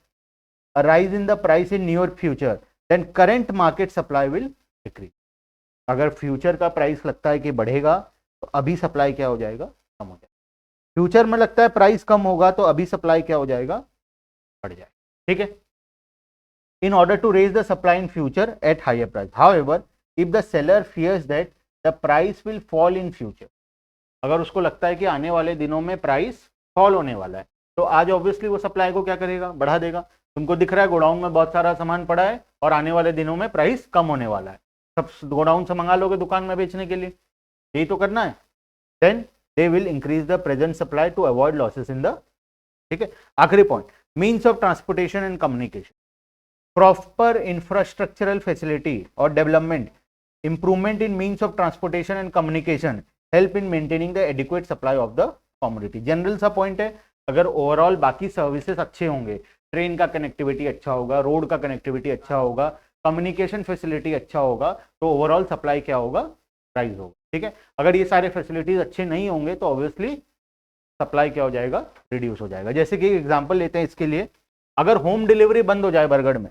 a rise in the price in near future, then current market supply will decrease. अगर फ्यूचर का प्राइस लगता है कि बढ़ेगा, तो अभी सप्लाई क्या हो जाएगा, कम हो जाएगा। फ्यूचर में लगता है प्राइस कम होगा, तो अभी सप्लाई क्या हो जाएगा, बढ़ जाएगा। ठीक है, in order to raise the supply in future at higher price. However, if the seller fears that the price will fall in future, अगर उसको लगता है कि आने वाले दिनों में प्राइस फॉल होने वाला है, तो आज ऑब्वियसली वो सप्लाई को क्या करेगा, बढ़ा देगा। तुमको दिख रहा है गोडाउन में बहुत सारा सामान पड़ा है और आने वाले दिनों में प्राइस कम होने वाला है, सब गोडाउन से मंगा लोगे दुकान में बेचने के लिए, यही तो करना है। Then they will increase the present supply to avoid losses in the. ठीक है, आखिरी point, means of transportation and communication. Proper infrastructural facility or development, improvement in means of transportation and communication help in maintaining the adequate supply of the commodity। General सा point है, अगर overall बाकी services अच्छे होंगे, train का connectivity अच्छा होगा, road का कनेक्टिविटी अच्छा होगा, कम्युनिकेशन फैसिलिटी अच्छा होगा, तो ओवरऑल सप्लाई क्या होगा, राइज होगा। ठीक है, अगर ये सारे फैसिलिटीज अच्छे नहीं होंगे, तो ऑब्वियसली सप्लाई क्या हो जाएगा, रिड्यूस हो जाएगा। जैसे कि एग्जांपल लेते हैं इसके लिए, अगर होम डिलीवरी बंद हो जाए बरगढ़ में,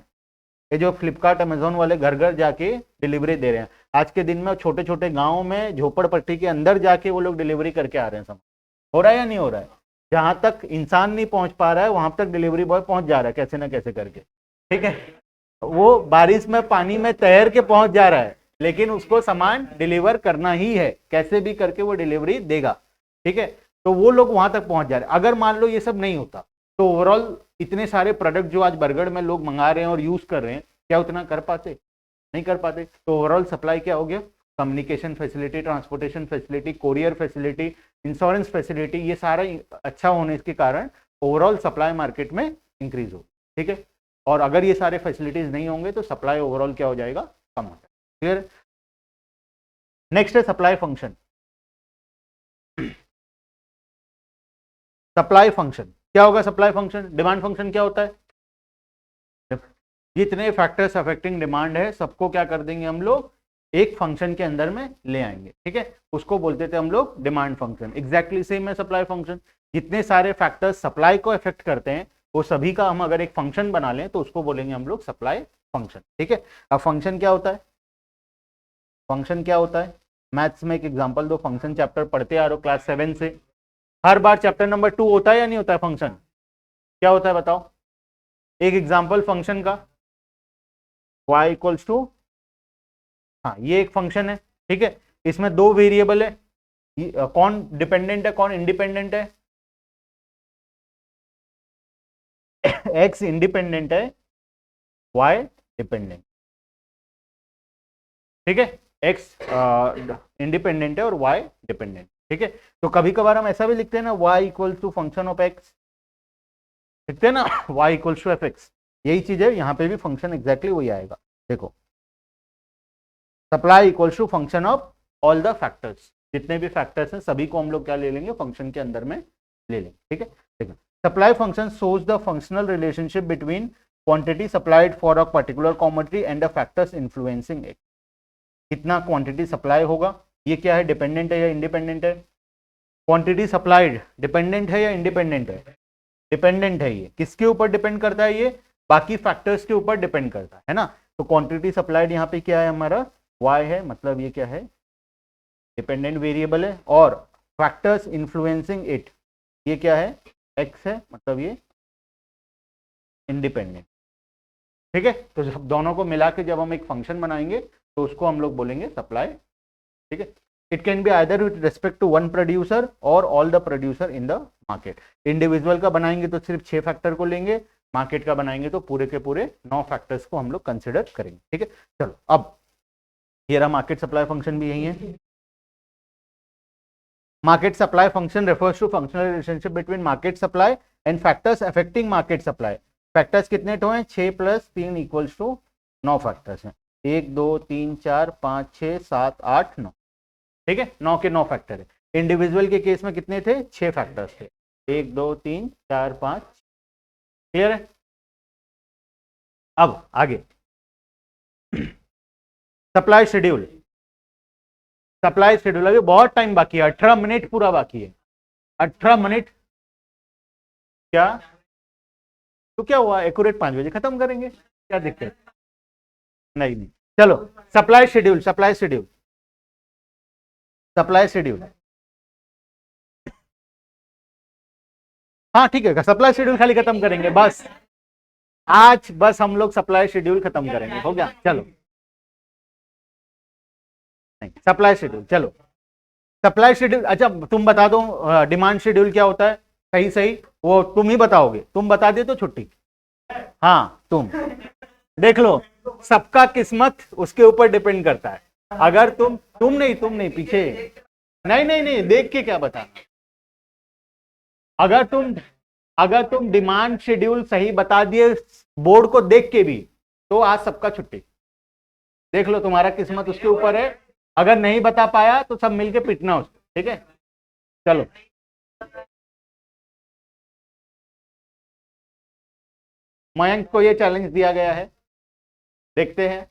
ये जो फ्लिपकार्ट अमेजोन वाले घर घर जाके डिलीवरी दे रहे हैं, आज के दिन में छोटे छोटे गांवों में झोपड़पट्टी के अंदर जाके वो लोग डिलीवरी करके आ रहे हैं, सब हो रहा है या नहीं हो रहा है, जहां तक इंसान नहीं पहुंच पा रहा है वहां तक डिलीवरी बॉय पहुंच जा रहा है, कैसे ना कैसे करके। ठीक है, वो बारिश में पानी में तैर के पहुंच जा रहा है, लेकिन उसको सामान डिलीवर करना ही है, कैसे भी करके वो डिलीवरी देगा। ठीक है, तो वो लोग वहां तक पहुंच जा रहे हैं। अगर मान लो ये सब नहीं होता, तो ओवरऑल इतने सारे प्रोडक्ट जो आज बरगढ़ में लोग मंगा रहे हैं और यूज कर रहे हैं, क्या उतना कर पाते, नहीं कर पाते। तो ओवरऑल सप्लाई क्या हो गया, communication facility, transportation facility, courier facility, insurance facility, ये सारा अच्छा होने के कारण ओवरऑल सप्लाई मार्केट में इंक्रीज हो। ठीक है, और अगर ये सारे फैसिलिटीज नहीं होंगे, तो सप्लाई ओवरऑल क्या हो जाएगा, कम हो जाएगा। क्लियर। नेक्स्ट है सप्लाई फंक्शन। सप्लाई फंक्शन क्या होगा, सप्लाई फंक्शन, डिमांड फंक्शन क्या होता है, जितने फैक्टर्स अफेक्टिंग डिमांड है सबको क्या कर देंगे हम लोग, एक फंक्शन के अंदर में ले आएंगे। ठीक है, उसको बोलते थे हम लोग डिमांड फंक्शन। एग्जैक्टली सेम है सप्लाई फंक्शन, जितने सारे फैक्टर्स सप्लाई को अफेक्ट करते हैं, वो सभी का हम अगर एक फंक्शन बना लें, तो उसको बोलेंगे हम लोग सप्लाई फंक्शन। ठीक है, अब फंक्शन क्या होता है, फंक्शन क्या होता है, मैथ्स में एक एग्जांपल दो, फंक्शन चैप्टर पढ़ते आ रहे हो क्लास 7 से, हर बार चैप्टर नंबर 2 होता है या नहीं होता है, फंक्शन क्या होता है बताओ, एक एग्जांपल फंक्शन का, y इक्वल्स टू, हाँ ये एक फंक्शन है। ठीक है, इसमें 2 वेरिएबल है, कौन डिपेंडेंट है कौन इंडिपेंडेंट है, x इंडिपेंडेंट है, y डिपेंडेंट। ठीक है, एक्स इंडिपेंडेंट है और वाई डिपेंडेंट, ठीक है। तो कभी कभार हम ऐसा भी लिखते हैं ना, y equals to function of X, लिखते हैं ना y equals to F X, यही चीज है यहाँ पे भी फंक्शन एग्जैक्टली वही आएगा। देखो supply equals to function of all the factors, जितने भी फैक्टर्स हैं सभी को हम लोग क्या ले लेंगे, फंक्शन के अंदर में ले लेंगे, ठीक है। देखो supply function shows the functional relationship between quantity supplied for a particular commodity and the factors influencing it। कितना क्वांटिटी सप्लाई होगा, ये क्या है, डिपेंडेंट है या इंडिपेंडेंट है, क्वांटिटी सप्लाइड डिपेंडेंट है या इंडिपेंडेंट है, डिपेंडेंट है। ये किसके ऊपर डिपेंड करता है, ये बाकी फैक्टर्स के ऊपर डिपेंड करता है ना। तो क्वांटिटी सप्लाइड यहाँ पे क्या है हमारा, y है, मतलब ये क्या है, डिपेंडेंट वेरिएबल है, और फैक्टर्स इन्फ्लुएंसिंग इट, ये क्या है, x है, मतलब ये इंडिपेंडेंट, ठीक है। तो जब दोनों को मिला के जब हम एक फंक्शन बनाएंगे तो उसको हम लोग बोलेंगे सप्लाई, ठीक है। It can be either with respect to one producer और all the producer in the market. Individual का बनाएंगे तो सिर्फ 6 फैक्टर को लेंगे, मार्केट का बनाएंगे तो पूरे के पूरे 9 फैक्टर्स को हम लोग कंसिडर करेंगे, ठीक है। चलो अब ये रहा मार्केट सप्लाई फंक्शन भी यही है। Market supply function refers to functional relationship between market supply and factors affecting market supply. Factors कितने तो हैं, 6 + 3 इक्वल्स टू 9 फैक्टर्स हैं, 1 2 3 4 5 6 7 8 9, ठीक है, 9 के 9 फैक्टर है। इंडिविजुअल के केस में कितने थे, 6 फैक्टर्स थे, 1 2 3 4 5, क्लियर है। अब आगे सप्लाई शेड्यूल, सप्लाई शेड्यूल अभी बहुत टाइम बाकी है, 18 मिनट पूरा बाकी है, 18 मिनट। क्या तो क्या हुआ, एक्यूरेट 5 बजे खत्म करेंगे, क्या दिक्कत, नहीं नहीं। चलो supply schedule, supply schedule, supply schedule, हाँ ठीक है, सप्लाई शेड्यूल खाली खत्म करेंगे बस आज, बस हम लोग सप्लाई शेड्यूल खत्म करेंगे, हो गया। चलो नहीं, सप्लाई शेड्यूल, चलो सप्लाई शेड्यूल, अच्छा तुम बता दो डिमांड शेड्यूल क्या होता है, सही सही वो तुम ही बताओगे, तुम बता दे तो छुट्टी। हाँ तुम देख लो, सबका किस्मत उसके ऊपर डिपेंड करता है। अगर तुम नहीं पीछे, नहीं देख के क्या बताना, अगर तुम डिमांड शेड्यूल सही बता दिए बोर्ड को देख के भी, तो आज सबका छुट्टी, देख लो तुम्हारा किस्मत उसके ऊपर है। अगर नहीं बता पाया तो सब मिलके पिटना उसको, ठीक है। चलो मयंक को ये चैलेंज दिया गया है, देखते हैं।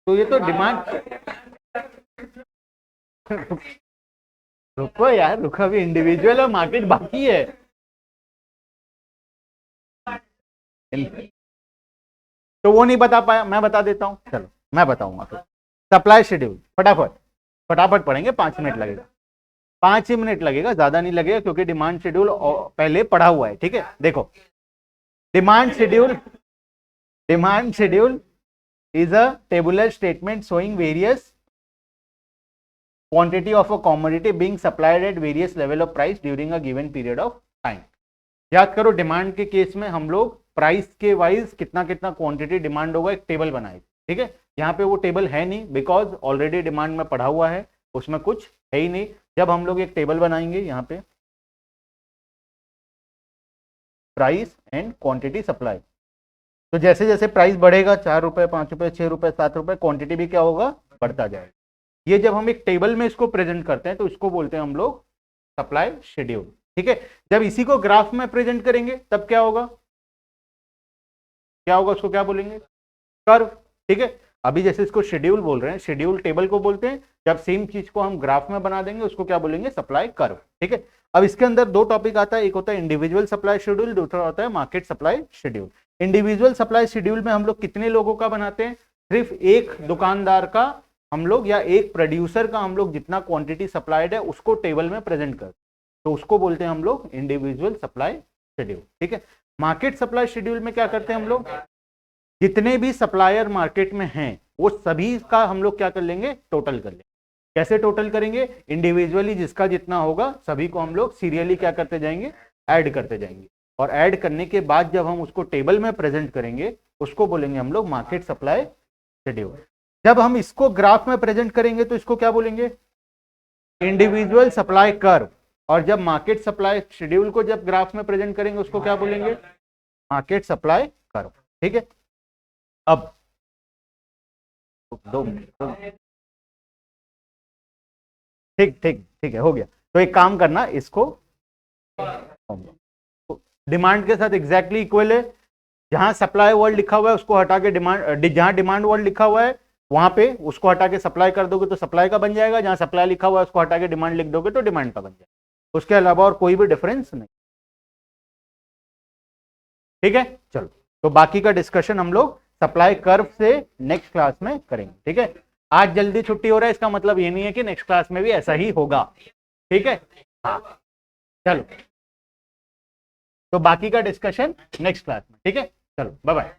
तो ये तो डिमांड रुको यार, रुको, अभी इंडिविजुअल और मार्केट बाकी है। तो वो नहीं बता पाया, मैं बता देता हूं, चलो मैं बताऊंगा फिर। सप्लाई शेड्यूल फटाफट फटाफट पढ़ेंगे, 5 मिनट लगेगा, 5 ही मिनट लगेगा, ज्यादा नहीं लगेगा, क्योंकि डिमांड शेड्यूल पहले पढ़ा हुआ है, ठीक है। देखो demand schedule is a tabular statement showing various quantity of a commodity being supplied at various level of price during a given period of time। याद करो डिमांड के केस में हम लोग प्राइस के वाइज कितना कितना क्वांटिटी डिमांड होगा एक टेबल बनाए, ठीक है। यहाँ पे वो टेबल है नहीं, बिकॉज ऑलरेडी डिमांड में पढ़ा हुआ है, उसमें कुछ है ही नहीं। जब हम लोग एक टेबल बनाएंगे यहाँ पे प्राइस एंड क्वांटिटी सप्लाई, तो जैसे जैसे प्राइस बढ़ेगा 4 रुपए 5 रुपए 6 रुपए 7 रुपए, क्वांटिटी भी क्या होगा, बढ़ता जाएगा। ये जब हम एक टेबल में इसको प्रेजेंट करते हैं तो इसको बोलते हैं हम लोग सप्लाई शेड्यूल, ठीक है। जब इसी को ग्राफ में प्रेजेंट करेंगे तब क्या होगा, उसको क्या बोलेंगे, कर्व, ठीक है। अभी जैसे इसको शेड्यूल बोल रहे हैं, शेड्यूल टेबल को बोलते हैं, जब सेम चीज को हम ग्राफ में बना देंगे उसको क्या बोलेंगे, सप्लाई कर्व, ठीक है। अब इसके अंदर 2 टॉपिक आता है, एक होता है इंडिविजुअल सप्लाई शेड्यूल, दूसरा होता है market supply schedule. Individual supply schedule में हम लोग कितने लोगों का बनाते हैं, सिर्फ एक दुकानदार का हम लोग या एक प्रोड्यूसर का हम लोग जितना क्वांटिटी सप्लाइड है उसको टेबल में प्रेजेंट करते हैं, तो उसको बोलते हैं हम लोग इंडिविजुअल सप्लाई शेड्यूल, ठीक है। मार्केट सप्लाई शेड्यूल में क्या करते हैं हम लोग, जितने भी सप्लायर मार्केट में हैं वो सभी का हम लोग क्या कर लेंगे, टोटल कर लेंगे, कैसे टोटल करेंगे? इंडिविजुअली जिसका जितना होगा सभी को हम लोग सीरियली क्या करते जाएंगे, ऐड करते जाएंगे, और ऐड करने के बाद जब हम उसको टेबल में प्रेजेंट करेंगे उसको बोलेंगे हम लोग मार्केट सप्लाई शेड्यूल। जब हम इसको ग्राफ में प्रेजेंट करेंगे तो इसको क्या बोलेंगे? Individual supply curve. और जब मार्केट सप्लाई शेड्यूल को जब ग्राफ में प्रेजेंट करेंगे उसको क्या बोलेंगे? Market supply curve. ठीक है, अब 2 मिनट, ठीक ठीक ठीक है, हो गया। तो एक काम करना, इसको डिमांड के साथ एग्जैक्टली इक्वल है। जहां सप्लाई वर्ड लिखा हुआ है उसको हटा के डिमांड, जहां डिमांड वर्ड लिखा हुआ है वहां पे उसको हटा के सप्लाई कर दोगे तो सप्लाई का बन जाएगा, जहां सप्लाई लिखा हुआ है उसको हटा के डिमांड लिख दोगे तो डिमांड का बन जाएगा। उसके अलावा और कोई भी डिफरेंस नहीं। ठीक है, चलो, तो बाकी का डिस्कशन हम लोग सप्लाई कर्व से नेक्स्ट क्लास में करेंगे। ठीक है, आज जल्दी छुट्टी हो रहा है इसका मतलब ये नहीं है कि नेक्स्ट क्लास में भी ऐसा ही होगा। ठीक है, हाँ, चलो, तो बाकी का डिस्कशन नेक्स्ट क्लास में। ठीक है, चलो, बाय बाय।